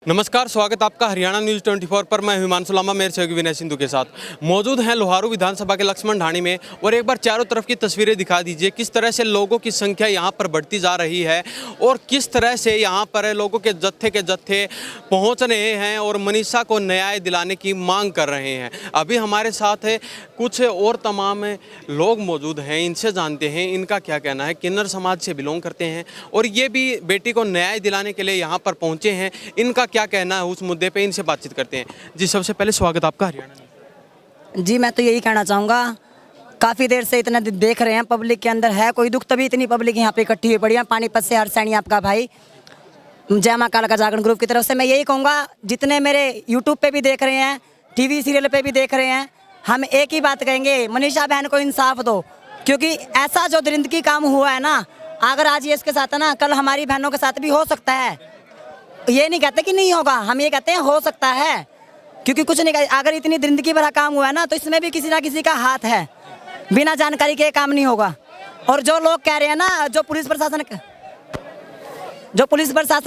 नमस्कार, स्वागत आपका हरियाणा न्यूज़ 24 पर। मैं हिमांशु लांबा मेरे सहयोगी विनय सिंधु के साथ मौजूद हैं लोहारू विधानसभा के लक्ष्मण ढाणी में। और एक बार चारों तरफ की तस्वीरें दिखा दीजिए, किस तरह से लोगों की संख्या यहां पर बढ़ती जा रही है और किस तरह से यहां पर लोगों के जत्थे पहुंच रहे हैं और मनीषा को न्याय दिलाने की मांग कर रहे हैं। अभी हमारे साथ है कुछ और तमाम लोग मौजूद हैं, इनसे जानते हैं इनका क्या कहना है। किन्नर समाज से बिलोंग करते हैं और ये भी बेटी को न्याय दिलाने के लिए यहाँ पर पहुँचे हैं। इनका क्या कहना है उस मुद्दे पे इनसे बातचीत करते हैं। जी, सबसे पहले स्वागत आपका हरियाणा। जी, मैं तो यही कहना चाहूँगा, काफ़ी देर से इतना देख रहे हैं पब्लिक के अंदर है कोई दुख, तभी इतनी पब्लिक यहाँ पे इकट्ठी हुई पड़ी है। पानीपत से हर सैनी आपका भाई जय माँ काला का जागरण ग्रुप की तरफ से मैं यही कहूँगा, जितने मेरे यूट्यूब पे भी देख रहे हैं, टीवी सीरियल पे भी देख रहे हैं, हम एक ही बात कहेंगे, मनीषा बहन को इंसाफ दो। क्योंकि ऐसा जो दरिंदगी काम हुआ है ना, अगर आज ये इसके साथ है ना, कल हमारी बहनों के साथ भी हो सकता है। ये नहीं कहते कि नहीं होगा, हम ये कहते हैं हो सकता है। क्योंकि कुछ नहीं, अगर इतनी दरिंदगी भरा काम हुआ है ना, तो इसमें भी किसी ना किसी का हाथ है। बिना जानकारी के काम नहीं होगा। और जो लोग कह रहे हैं ना, जो पुलिस प्रशासन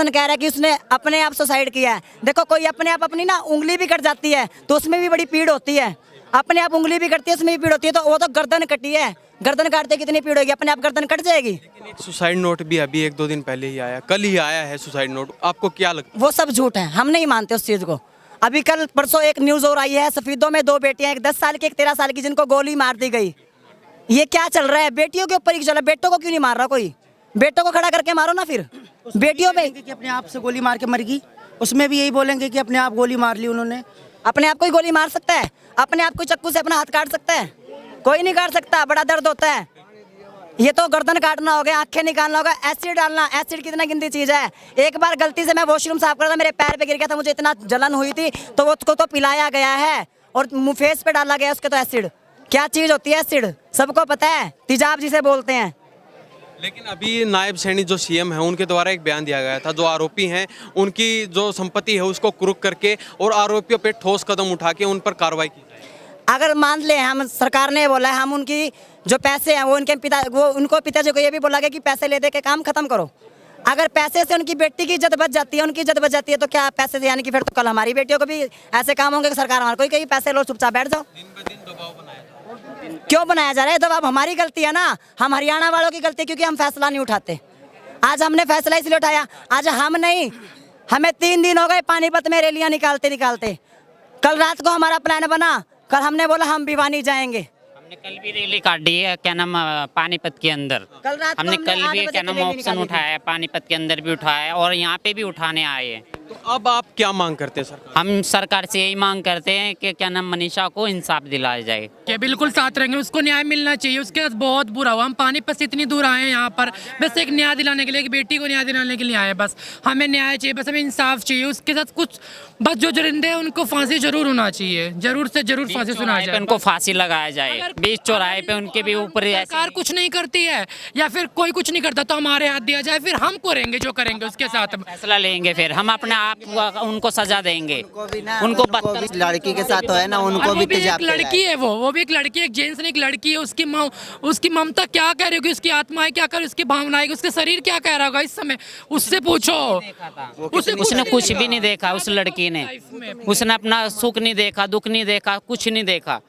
कह रहा है कि उसने अपने आप सुसाइड किया है, देखो कोई अपने आप अपनी ना उंगली भी कट जाती है तो उसमें भी बड़ी पीड़ होती है। अपने आप उंगली भी कटती है, उसमें भी पीड़ होती है। तो वो तो गर्दन कटी है, गर्दन काटते कितनी पीड़ होगी, अपने आप गर्दन कट जाएगी। लेकिन एक सुसाइड नोट भी अभी 1-2 दिन पहले ही आया, कल ही आया है सुसाइड नोट, आपको क्या लगता है? वो सब झूठ है, हम नहीं मानते उस चीज़ को। अभी कल परसों एक न्यूज़ और आई है, सफीदों में 2 बेटियां, एक 10 साल की एक 13 साल की, जिनको गोली मार दी गई। ये क्या चल रहा है? बेटियों के ऊपर ही चल रहा है, बेटों को क्यों नहीं मार रहा कोई? बेटों को खड़ा करके मारो ना फिर। बेटियों पे कि अपने आप से गोली मार के मर गई, उसमें भी यही बोलेंगे कि अपने आप गोली मार ली उन्होंने। अपने आप को ही गोली मार सकता है? अपने आप को चक्कू से अपना हाथ काट सकता है? कोई नहीं काट सकता, बड़ा दर्द होता है। ये तो गर्दन काटना हो गया, आंखें निकालना होगा, एसिड डालना। एसिड कितना गिनती चीज है। एक बार गलती से मैं वॉशरूम साफ कर रहा था, मेरे पैर पे गिर गया था, मुझे इतना जलन हुई थी, तो वो उसको तो पिलाया गया है और मुंह फेस पे डाला गया उसके। तो एसिड क्या चीज होती है? एसिड सबको पता है, तेजाब जिसे बोलते हैं। लेकिन अभी नायब सैनी जो सीएम है, उनके द्वारा एक बयान दिया गया था, जो आरोपी हैं उनकी जो संपत्ति है उसको कुर्क करके और आरोपियों पे ठोस कदम उठा के उन पर कार्रवाई की जाए। अगर मान ले, हम सरकार ने बोला है, हम उनकी जो पैसे हैं वो उनको पिताजी को ये भी बोला गया कि पैसे ले दे के काम खत्म करो। अगर पैसे से उनकी बेटी की इज्जत बच जाती है, उनकी इज्जत बच जाती है, तो क्या पैसे से, यानी कि फिर तो कल हमारी बेटियों को भी ऐसे काम होंगे कि सरकार हमारे कोई कहीं पैसे लो, चुपचाप बैठ जाओ। दिन ब दिन दबाव बनाया जा रहा है। क्यों बनाया जा रहा है? दबाव हमारी गलती है ना, हम हरियाणा वालों की गलती, क्योंकि हम फैसला नहीं उठाते। आज हमने फैसला इसलिए उठाया, आज हम नहीं, हमें 3 दिन हो गए पानीपत में रैलियां निकालते निकालते। कल रात को हमारा प्लान बना, कल हमने बोला हम भिवानी जाएंगे। हमने कल भी रैली काटी है, क्या नाम, पानीपत के अंदर। कल रात को हमने कल 8 भी बजे क्या नाम रैली ऑप्शन निकाली थी। उठाया है, पानीपत के अंदर भी उठाया है और यहाँ पे भी उठाने आए हैं। तो अब आप क्या मांग करते हैं सरकार? हम सरकार से यही मांग करते हैं कि क्या नाम, मनीषा को इंसाफ दिलाया जाए। के बिल्कुल साथ रहेंगे, उसको न्याय मिलना चाहिए। उसके साथ बहुत बुरा हुआ, हम पानीपत से इतनी दूर आए हैं यहाँ पर बस एक न्याय दिलाने के लिए, एक बेटी को न्याय दिलाने के लिए आए हैं। बस हमें न्याय चाहिए, बस हमें इंसाफ चाहिए। उसके साथ कुछ बस जो जरिंदे हैं उनको फांसी जरूर होना चाहिए, जरूर से जरूर फांसी सुनाया चौराहे पे जाए। उनको फांसी लगाया जाए, बीच चौराहे पे उनके भी ऊपर सरकार कुछ नहीं करती है या फिर कोई कुछ नहीं करता तो हमारे हाथ दिया जाए, फिर हम करेंगे जो करेंगे उसके साथ। फैसला लेंगे, फिर हम अपने आप उनको सजा देंगे। उनको लड़की के साथ तो है ना, उनको भी एक तेजाब लड़की है, वो भी एक लड़की है, एक जेंट्स ने एक लड़की है। उसकी ममता क्या कह रही होगी, उसकी आत्मा क्या कर रही, उसकी भावनाएं, उसके शरीर क्या कह रहा होगा इस समय, उससे पूछो। उसने कुछ भी नहीं देखा, उस लड़की ने, उसने अपना सुख नहीं देखा, दुख नहीं देखा, कुछ नहीं देखा।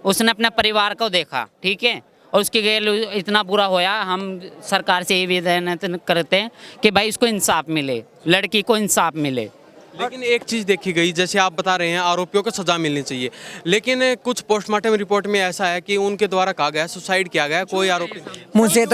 उसने अपने परिवार को देखा, ठीक है, और उसके गेल इतना बुरा होया। हम सरकार से ये विनती करते हैं कि भाई इसको इंसाफ मिले, लड़की को इंसाफ मिले। लेकिन एक चीज़ देखी गई, जैसे आप बता रहे हैं आरोपियों को सजा मिलनी चाहिए, लेकिन कुछ पोस्टमार्टम रिपोर्ट में ऐसा है कि उनके द्वारा कहा गया सुसाइड किया गया, कोई आरोपी मुझे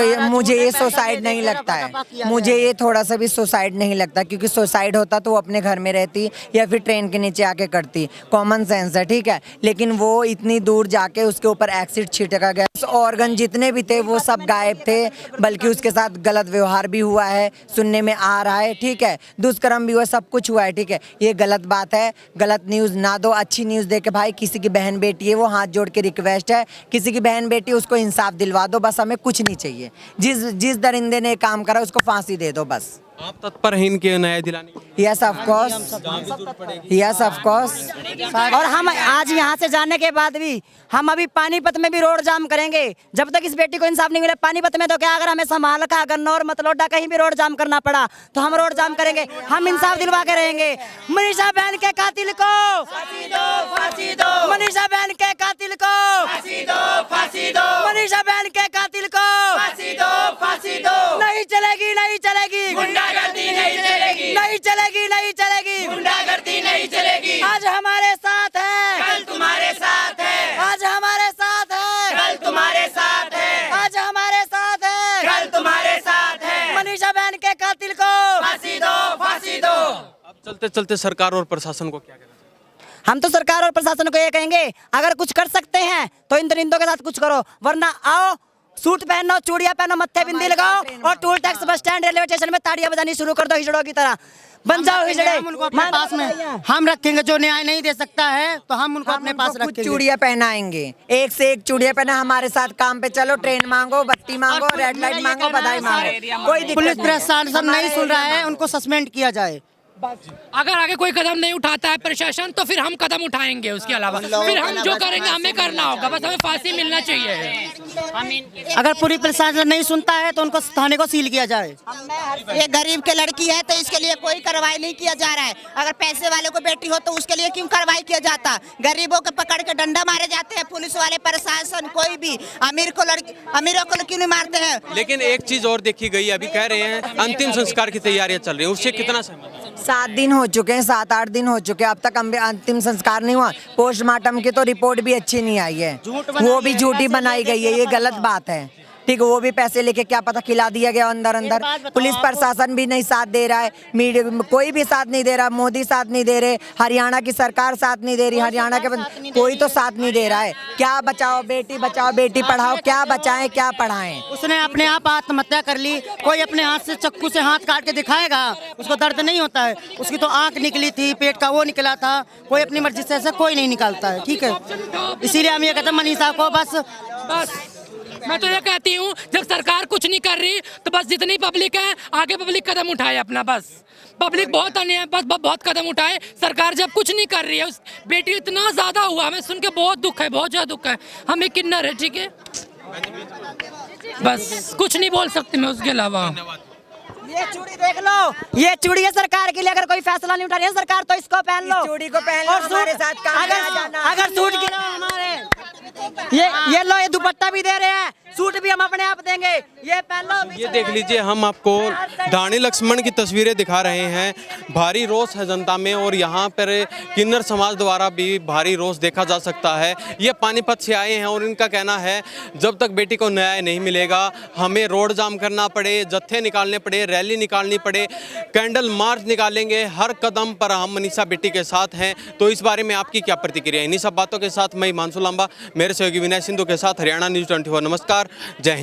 ये सुसाइड नहीं लगता है। मुझे ये थोड़ा सा भी सुसाइड नहीं लगता, क्योंकि सुसाइड होता तो वो अपने घर में रहती या फिर ट्रेन के नीचे आके करती, कॉमन सेंस है, ठीक है। लेकिन वो इतनी दूर जाके उसके ऊपर एसिड छिड़का गया, ऑर्गन जितने भी थे वो सब गायब थे, बल्कि उसके साथ गलत व्यवहार भी हुआ है, सुनने में आ रहा है, ठीक है, दुष्कर्म भी हुआ, सब कुछ हुआ है, ठीक है। ये गलत बात है, गलत न्यूज़ ना दो, अच्छी न्यूज़ दे के भाई किसी की बहन बेटी है, वो हाथ जोड़ के रिक्वेस्ट है, किसी की बहन बेटी, उसको इंसाफ दिलवा दो, बस हमें कुछ नहीं चाहिए। जिस दरिंदे ने काम करा उसको फांसी दे दो बस। आप तत्पर हैं इनके न्याय दिलाने के लिए? Yes of course, yes of course. और हम आज यहाँ से जाने के बाद भी हम अभी पानीपत में भी रोड जाम करेंगे जब तक इस बेटी को इंसाफ नहीं मिले। पानीपत में तो क्या, अगर हमें संभाल का गन्नौर मतलोडा कहीं भी रोड जाम करना पड़ा तो हम रोड जाम करेंगे, हम इंसाफ दिलवा के रहेंगे। मनीषा बहन के कातिल को फांसी दो, फांसी दो। मनीषा बहन के कातिल को फांसी दो, फांसी दो। मनीषा बहन के कातिल को फांसी दो, फांसी दो। नहीं चलेगी, नहीं चलेगी गुंडागर्दी, नहीं चलेगी, नहीं चलेगी, नहीं चलेगी गुंडागर्दी, नहीं चलेगी। आज हमारे साथ है, कल तुम्हारे साथ है। आज हमारे साथ है, कल तुम्हारे साथ है। आज हमारे साथ है, कल तुम्हारे साथ है। मनीषा बहन के कातिल को फांसी दो, फांसी दो। अब चलते चलते सरकार और प्रशासन को क्या कहना चाहिए? हम तो सरकार और प्रशासन को ये कहेंगे, अगर कुछ कर सकते हैं तो इन दरिंदों के साथ कुछ करो, वरना आओ सूट पहनो, चूड़ियां पहनो, मत्थे बिंदी लगाओ और toll tax, bus stand, railway station में ताड़ियां बजानी शुरू कर दो हिजड़ों की तरह। बन जाओ हिजड़े। हम उनको अपने पास में हम रखेंगे, जो न्याय नहीं दे सकता है तो हम उनको अपने पास रखेंगे। चूड़ियां पहनाएंगे, एक से एक चूड़ियां पहना, हमारे साथ काम पे चलो, ट्रेन मांगो, बत्ती मांगो, रेड लाइट मांगो, बधाई मांगो, कोई दिक्कत पुलिस नहीं। प्रशासन नहीं सुन रहा है, उनको सस्पेंड किया जाए। अगर आगे कोई कदम नहीं उठाता है प्रशासन तो फिर हम कदम उठाएंगे। उसके अलावा फिर हम जो करेंगे हमें करना होगा, बस हमें फांसी मिलना चाहिए। अगर पूरी प्रशासन नहीं सुनता है तो उनको थाने को सील किया जाए। ये गरीब के लड़की है तो इसके लिए कोई कार्रवाई नहीं किया जा रहा है। अगर पैसे वाले को बेटी हो तो उसके लिए क्यों कार्रवाई किया जाता? गरीबों को पकड़ के डंडा मारे जाते हैं पुलिस वाले, प्रशासन, कोई भी। अमीरों को क्यों नहीं मारते हैं? लेकिन एक चीज और देखी गई, अभी कह रहे हैं अंतिम संस्कार की तैयारियां चल रही है, उससे कितना सहमत है? 7 दिन हो चुके हैं, 7-8 दिन हो चुके हैं, अब तक अंतिम संस्कार नहीं हुआ। पोस्टमार्टम की तो रिपोर्ट भी अच्छी नहीं आई है, वो भी झूठी बनाई गई है, ये गलत बात है। ठीक है, वो भी पैसे लेके क्या पता खिला दिया गया अंदर अंदर। पुलिस प्रशासन भी नहीं साथ दे रहा है, मीडिया कोई भी साथ नहीं दे रहा, मोदी साथ नहीं दे रहे, हरियाणा की सरकार साथ नहीं दे रही, हरियाणा के कोई तो साथ नहीं दे रहा है। क्या बचाओ बेटी पढ़ाओ, क्या बचाएं क्या पढ़ाएं? उसने अपने आप आत्महत्या कर ली। कोई अपने हाथ से चक्कू से हाथ काट के दिखाएगा, उसको दर्द नहीं होता है। उसकी तो आंख निकली थी, पेट का वो निकला था, कोई अपनी मर्जी से ऐसा कोई नहीं निकालता है। ठीक है, इसीलिए हम ये कहते हैं मनीषा को बस मैं तो ये कहती हूँ, जब सरकार कुछ नहीं कर रही तो बस जितनी पब्लिक है आगे पब्लिक कदम उठाए अपना। बस पब्लिक बहुत अन्याय, बस बहुत कदम उठाए। सरकार जब कुछ नहीं कर रही है, उस बेटी इतना ज्यादा हुआ, हमें सुन के बहुत दुख है, बहुत ज्यादा दुख है। हम एक किन्नर है, ठीक है, बस कुछ नहीं बोल सकती मैं उसके अलावा। ये चूड़ी देख लो, ये चूड़ी है सरकार के लिए। अगर कोई फैसला नहीं उठा रही है सरकार तो इसको पहन लो, चूड़ी को पहन लो, हमारे साथ काम पे आ जाना। अगर सूट की ये लो, ये दुपट्टा भी दे रहे हैं, सूट भी हम अपने आप देंगे, ये पहन लो। ये देख लीजिए, हम आपको ढाणी लक्ष्मण की तस्वीरें दिखा रहे हैं। भारी रोष है जनता में और यहाँ पर किन्नर समाज द्वारा भी भारी रोष देखा जा सकता है। ये पानीपत से आए हैं और इनका कहना है जब तक बेटी को न्याय नहीं मिलेगा हमें रोड जाम करना पड़े, जत्थे निकालने पड़े, रैली निकालनी पड़े, कैंडल मार्च निकालेंगे, हर कदम पर हम मनीषा बेटी के साथ हैं। तो इस बारे में आपकी क्या प्रतिक्रिया है? इन्हीं सब बातों के साथ मैं हिमांशु लांबा, मेरे सहयोगी विनय सिंधु के साथ हरियाणा न्यूज़ 24। नमस्कार, जय हिंद।